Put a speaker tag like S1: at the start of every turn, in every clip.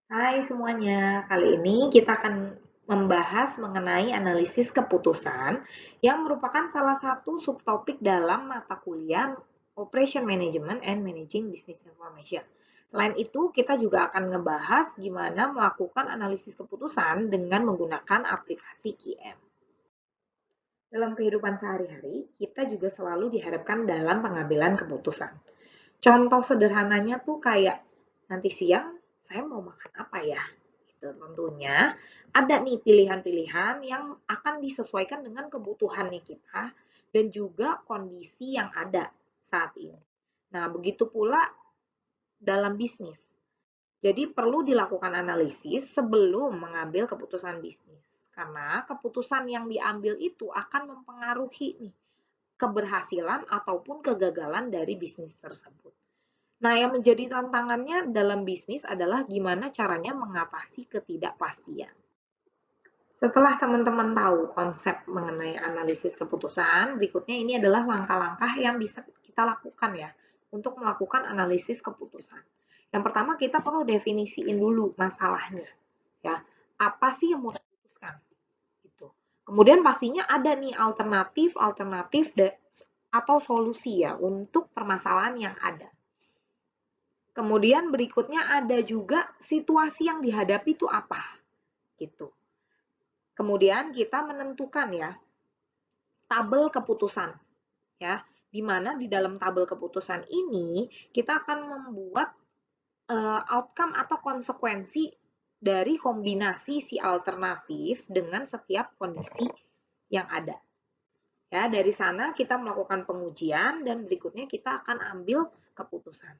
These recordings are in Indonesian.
S1: Hai semuanya, kali ini kita akan membahas mengenai analisis keputusan yang merupakan salah satu subtopik dalam mata kuliah Operation Management and Managing Business Information. Selain itu, kita juga akan ngebahas gimana melakukan analisis keputusan dengan menggunakan aplikasi QM. Dalam kehidupan sehari-hari, kita juga selalu dihadapkan dalam pengambilan keputusan. Contoh sederhananya tuh kayak nanti siang saya mau makan apa ya? Gitu. Tentunya ada nih pilihan-pilihan yang akan disesuaikan dengan kebutuhannya kita dan juga kondisi yang ada saat ini. Nah, begitu pula dalam bisnis. Jadi perlu dilakukan analisis sebelum mengambil keputusan bisnis. Karena keputusan yang diambil itu akan mempengaruhi nih keberhasilan ataupun kegagalan dari bisnis tersebut. Nah, yang menjadi tantangannya dalam bisnis adalah gimana caranya mengatasi ketidakpastian. Setelah teman-teman tahu konsep mengenai analisis keputusan, berikutnya ini adalah langkah-langkah yang bisa kita lakukan ya untuk melakukan analisis keputusan. Yang pertama kita perlu definisiin dulu masalahnya, ya. Apa sih yang mau diputuskan? Gitu. Kemudian pastinya ada nih alternatif atau solusi ya untuk permasalahan yang ada. Kemudian berikutnya ada juga situasi yang dihadapi itu apa, gitu. Kemudian kita menentukan ya tabel keputusan, ya, di mana di dalam tabel keputusan ini kita akan membuat outcome atau konsekuensi dari kombinasi si alternatif dengan setiap kondisi yang ada. Ya, dari sana kita melakukan pengujian dan berikutnya kita akan ambil keputusan.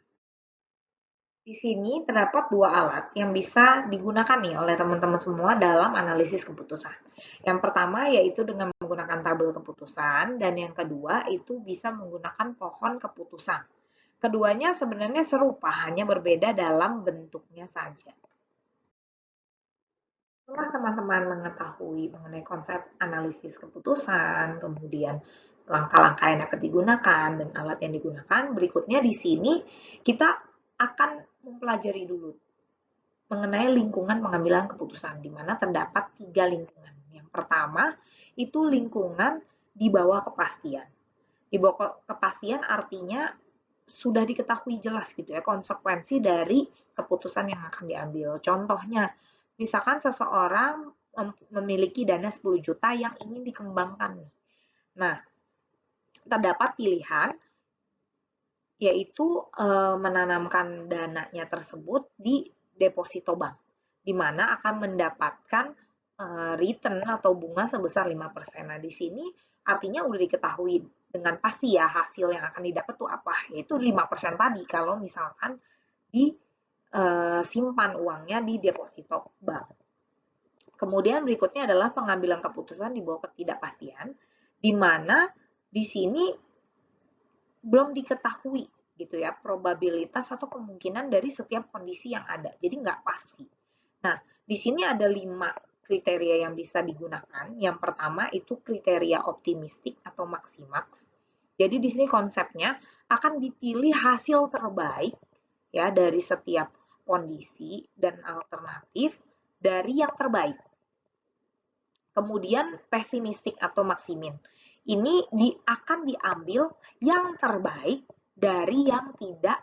S1: Di sini terdapat dua alat yang bisa digunakan nih oleh teman-teman semua dalam analisis keputusan. Yang pertama yaitu dengan menggunakan tabel keputusan dan yang kedua itu bisa menggunakan pohon keputusan. Keduanya sebenarnya serupa, hanya berbeda dalam bentuknya saja. Setelah teman-teman mengetahui mengenai konsep analisis keputusan, kemudian langkah-langkah yang dapat digunakan dan alat yang digunakan, berikutnya di sini kita akan mempelajari dulu mengenai lingkungan pengambilan keputusan, di mana terdapat 3 lingkungan. Yang pertama, itu lingkungan di bawah kepastian. Di bawah kepastian artinya sudah diketahui jelas gitu ya konsekuensi dari keputusan yang akan diambil. Contohnya, misalkan seseorang memiliki dana 10 juta yang ingin dikembangkan. Nah, terdapat pilihan yaitu menanamkan dananya tersebut di deposito bank, di mana akan mendapatkan return atau bunga sebesar 5%. Nah, di sini artinya udah diketahui dengan pasti ya hasil yang akan didapat tuh apa, yaitu 5% tadi kalau misalkan disimpan uangnya di deposito bank. Kemudian berikutnya adalah pengambilan keputusan di bawah ketidakpastian, di mana di sini belum diketahui gitu ya probabilitas atau kemungkinan dari setiap kondisi yang ada. Jadi nggak pasti. Nah, di sini ada 5 kriteria yang bisa digunakan. Yang pertama itu kriteria optimistik atau maksimaks. Jadi di sini konsepnya akan dipilih hasil terbaik ya dari setiap kondisi dan alternatif dari yang terbaik. Kemudian pesimistik atau maksimin. Ini akan diambil yang terbaik dari yang tidak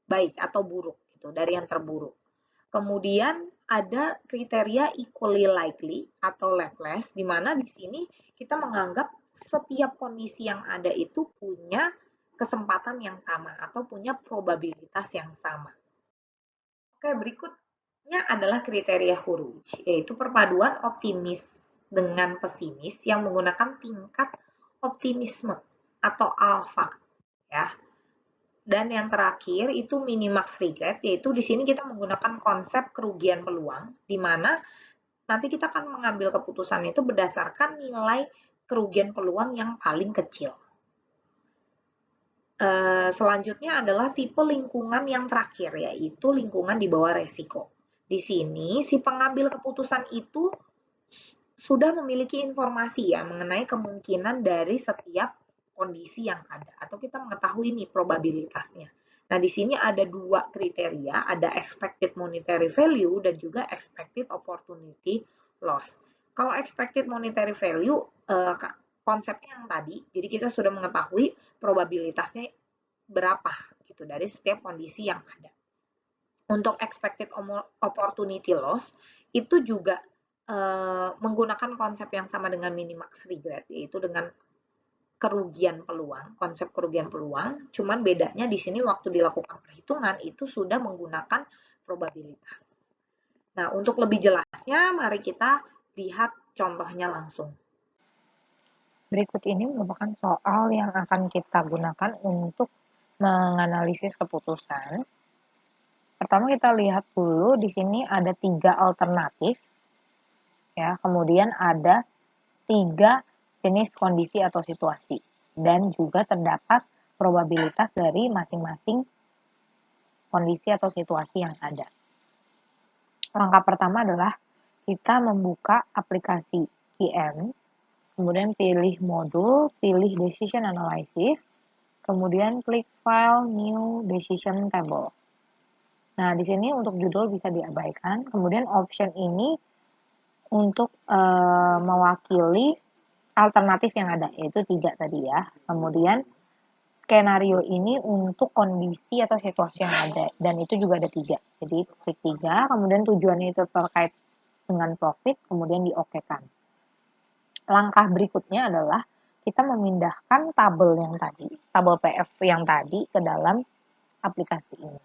S1: baik atau buruk gitu, dari yang terburuk. Kemudian ada kriteria equally likely atau less, di mana di sini kita menganggap setiap kondisi yang ada itu punya kesempatan yang sama atau punya probabilitas yang sama. Oke, berikutnya adalah kriteria Hurwitz, yaitu perpaduan optimis dengan pesimis yang menggunakan tingkat optimisme atau alfa, ya. Dan yang terakhir itu minimax regret, yaitu di sini kita menggunakan konsep kerugian peluang, di mana nanti kita akan mengambil keputusan itu berdasarkan nilai kerugian peluang yang paling kecil. Selanjutnya adalah tipe lingkungan yang terakhir, yaitu lingkungan di bawah resiko. Di sini si pengambil keputusan itu sudah memiliki informasi ya mengenai kemungkinan dari setiap kondisi yang ada atau kita mengetahui nih probabilitasnya. Nah, di sini ada dua kriteria, ada expected monetary value dan juga expected opportunity loss. Kalau expected monetary value, konsepnya yang tadi, jadi kita sudah mengetahui probabilitasnya berapa gitu dari setiap kondisi yang ada. Untuk expected opportunity loss itu juga menggunakan konsep yang sama dengan minimax regret, yaitu dengan kerugian peluang, konsep kerugian peluang, cuman bedanya di sini waktu dilakukan perhitungan itu sudah menggunakan probabilitas. Nah, untuk lebih jelasnya, mari kita lihat contohnya langsung.
S2: Berikut ini merupakan soal yang akan kita gunakan untuk menganalisis keputusan. Pertama kita lihat dulu di sini ada 3 alternatif, ya. Kemudian ada 3 jenis kondisi atau situasi, dan juga terdapat probabilitas dari masing-masing kondisi atau situasi yang ada. Langkah pertama adalah kita membuka aplikasi IM, kemudian pilih modul, pilih decision analysis, kemudian klik file new decision table. Nah, di sini untuk judul bisa diabaikan. Kemudian option ini untuk mewakili alternatif yang ada, yaitu 3 tadi ya. Kemudian skenario ini untuk kondisi atau situasi yang ada, dan itu juga ada 3. Jadi klik 3, kemudian tujuannya itu terkait dengan profit, kemudian diokekan. Langkah berikutnya adalah kita memindahkan tabel yang tadi, tabel PF yang tadi ke dalam aplikasi ini.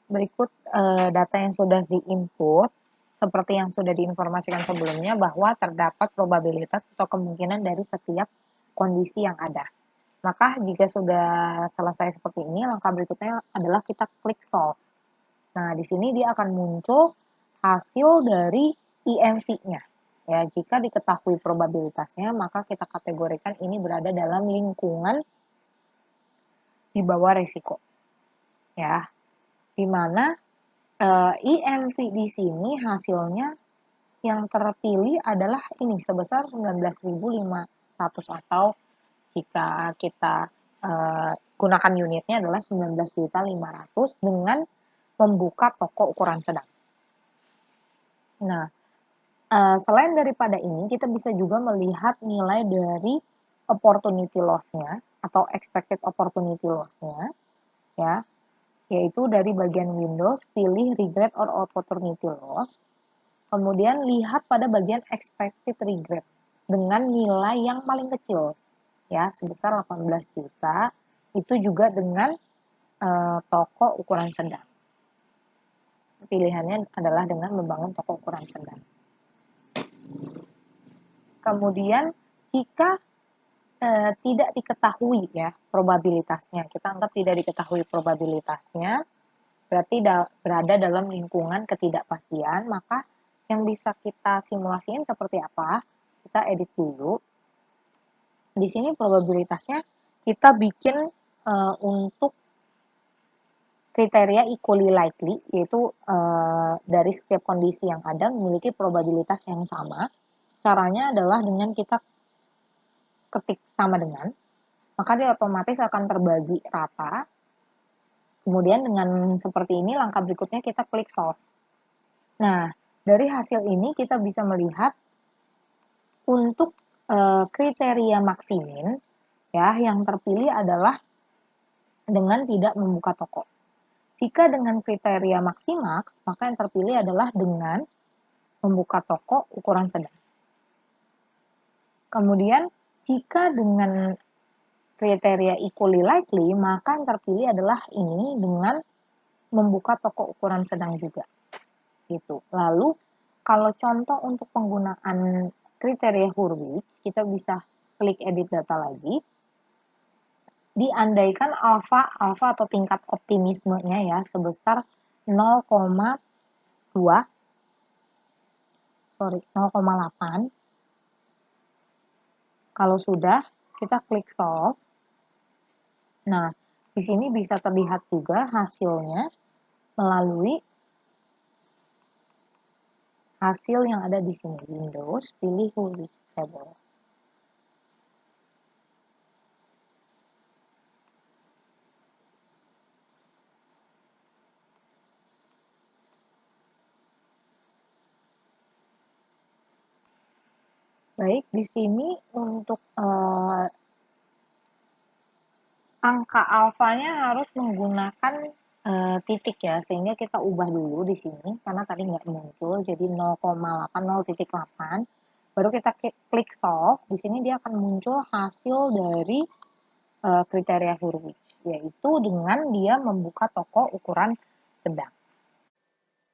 S2: Berikut data yang sudah diinput, seperti yang sudah diinformasikan sebelumnya, bahwa terdapat probabilitas atau kemungkinan dari setiap kondisi yang ada. Maka jika sudah selesai seperti ini, langkah berikutnya adalah kita klik solve. Nah, di sini dia akan muncul hasil dari IMV-nya. Ya, jika diketahui probabilitasnya, maka kita kategorikan ini berada dalam lingkungan di bawah resiko. Ya, di mana IMV di sini hasilnya yang terpilih adalah ini sebesar 19.500, atau jika kita gunakan unitnya adalah 19.500 dengan membuka toko ukuran sedang. Nah, selain daripada ini, kita bisa juga melihat nilai dari opportunity loss-nya atau expected opportunity loss-nya, ya, yaitu dari bagian Windows, pilih regret or opportunity loss, kemudian lihat pada bagian expected regret dengan nilai yang paling kecil, ya, sebesar 18 juta, itu juga dengan toko ukuran sedang. Pilihannya adalah dengan membangun toko ukuran sedang. Kemudian jika tidak diketahui ya probabilitasnya, kita anggap tidak diketahui probabilitasnya, berarti berada dalam lingkungan ketidakpastian, maka yang bisa kita simulasikan seperti apa? Kita edit dulu. Di sini probabilitasnya kita bikin untuk kriteria equally likely, yaitu dari setiap kondisi yang ada memiliki probabilitas yang sama. Caranya adalah dengan kita ketik sama dengan, maka dia otomatis akan terbagi rata. Kemudian dengan seperti ini, langkah berikutnya kita klik solve. Nah, dari hasil ini kita bisa melihat untuk kriteria maksimin, ya, yang terpilih adalah dengan tidak membuka toko. Jika dengan kriteria maksimaks, maka yang terpilih adalah dengan membuka toko ukuran sedang. Kemudian, jika dengan kriteria equally likely, maka yang terpilih adalah ini dengan membuka toko ukuran sedang juga. Gitu. Lalu, kalau contoh untuk penggunaan kriteria Hurwitz, kita bisa klik edit data lagi. Diandaikan alfa atau tingkat optimismenya ya sebesar 0,8. Kalau sudah, kita klik solve. Nah, di sini bisa terlihat juga hasilnya melalui hasil yang ada di sini. Windows, pilih Hurwitz table. Baik, di sini untuk angka alfanya harus menggunakan titik ya, sehingga kita ubah dulu di sini karena tadi nggak muncul, jadi 0,80.8. Baru kita klik solve. Di sini dia akan muncul hasil dari kriteria Hurwitz, yaitu dengan dia membuka toko ukuran sedang.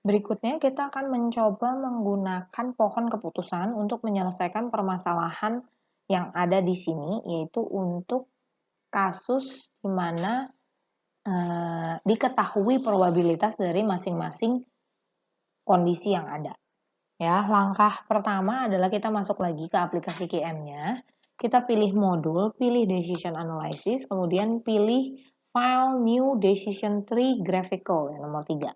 S2: Berikutnya kita akan mencoba menggunakan pohon keputusan untuk menyelesaikan permasalahan yang ada di sini, yaitu untuk kasus di mana diketahui probabilitas dari masing-masing kondisi yang ada. Ya, langkah pertama adalah kita masuk lagi ke aplikasi QM-nya. Kita pilih modul, pilih decision analysis, kemudian pilih file new decision tree graphical yang nomor 3.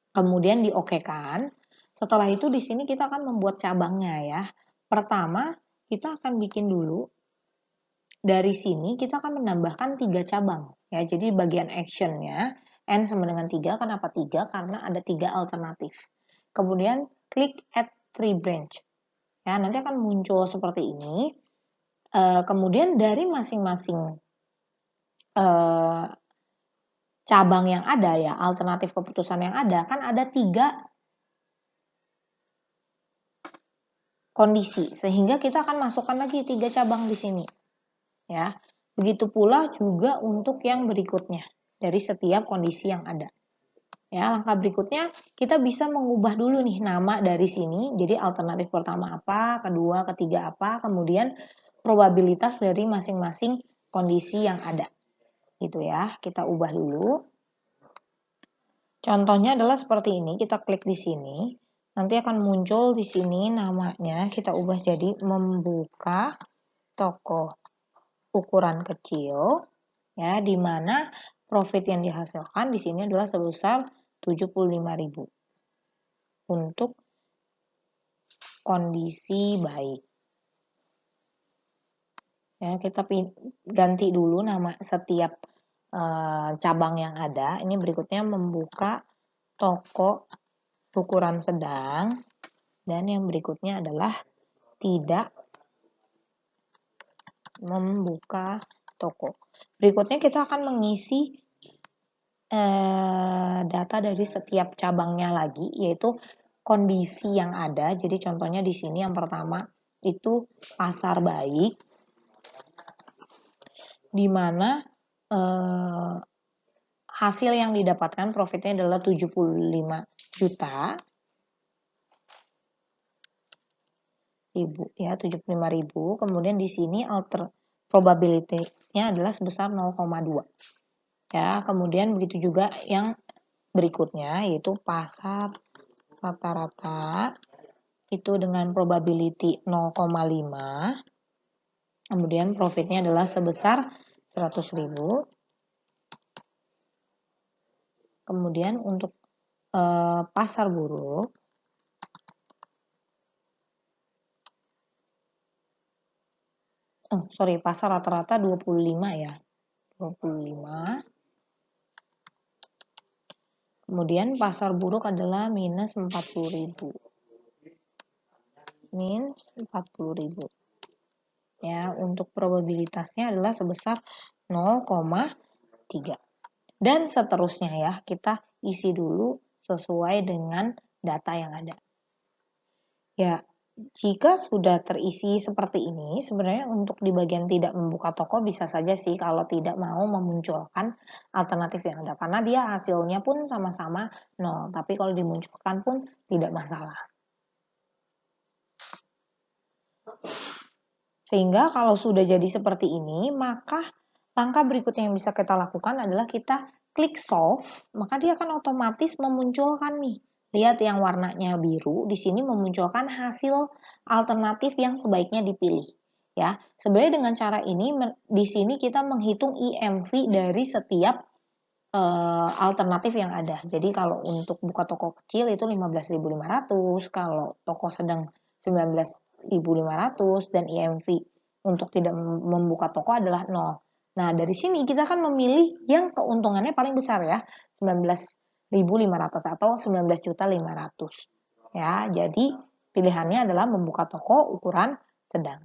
S2: Kemudian di-OK-kan. Setelah itu di sini kita akan membuat cabangnya ya. Pertama, kita akan bikin dulu dari sini kita akan menambahkan 3 cabang ya. Jadi bagian actionnya N sama dengan 3. Kenapa 3? Karena ada 3 alternatif. Kemudian klik add tree branch. Ya, nanti akan muncul seperti ini. Kemudian dari masing-masing cabang yang ada ya, alternatif keputusan yang ada, kan ada 3 kondisi. Sehingga kita akan masukkan lagi 3 cabang di sini. Ya. Begitu pula juga untuk yang berikutnya dari setiap kondisi yang ada. Ya, langkah berikutnya kita bisa mengubah dulu nih nama dari sini. Jadi alternatif pertama apa, kedua, ketiga apa, kemudian probabilitas dari masing-masing kondisi yang ada. Gitu ya. Kita ubah dulu. Contohnya adalah seperti ini, kita klik di sini. Nanti akan muncul di sini namanya, kita ubah jadi membuka toko ukuran kecil ya, di mana profit yang dihasilkan di sini adalah sebesar 75.000 untuk kondisi baik. Ya, kita ganti dulu nama setiap cabang yang ada. Ini berikutnya membuka toko ukuran sedang, dan yang berikutnya adalah tidak membuka toko. Berikutnya kita akan mengisi data dari setiap cabangnya lagi, yaitu kondisi yang ada. Jadi contohnya di sini yang pertama itu pasar baik, di mana hasil yang didapatkan profitnya adalah 75 juta ya, 75.000. Kemudian di sini probability-nya adalah sebesar 0,2. Ya, kemudian begitu juga yang berikutnya yaitu pasar rata-rata itu dengan probability 0,5. Kemudian profitnya adalah sebesar 100.000. Kemudian untuk pasar buruk pasar rata-rata 25 ya. 25. Kemudian pasar buruk adalah minus 40.000. Min 40.000. Ya, untuk probabilitasnya adalah sebesar 0,3. Dan seterusnya ya, kita isi dulu sesuai dengan data yang ada. Ya, jika sudah terisi seperti ini, sebenarnya untuk di bagian tidak membuka toko bisa saja sih kalau tidak mau memunculkan alternatif yang ada. Karena dia hasilnya pun sama-sama 0, tapi kalau dimunculkan pun tidak masalah. Sehingga kalau sudah jadi seperti ini, maka langkah berikutnya yang bisa kita lakukan adalah kita klik solve, maka dia akan otomatis memunculkan nih. Lihat yang warnanya biru, di sini memunculkan hasil alternatif yang sebaiknya dipilih. Ya, sebenarnya dengan cara ini di sini kita menghitung IMV dari setiap alternatif yang ada. Jadi kalau untuk buka toko kecil itu 15.500, kalau toko sedang 19.500, dan IMV untuk tidak membuka toko adalah 0. Nah, dari sini kita akan memilih yang keuntungannya paling besar ya, 19.500 atau 19.500. Ya, jadi Pilihannya adalah membuka toko ukuran sedang.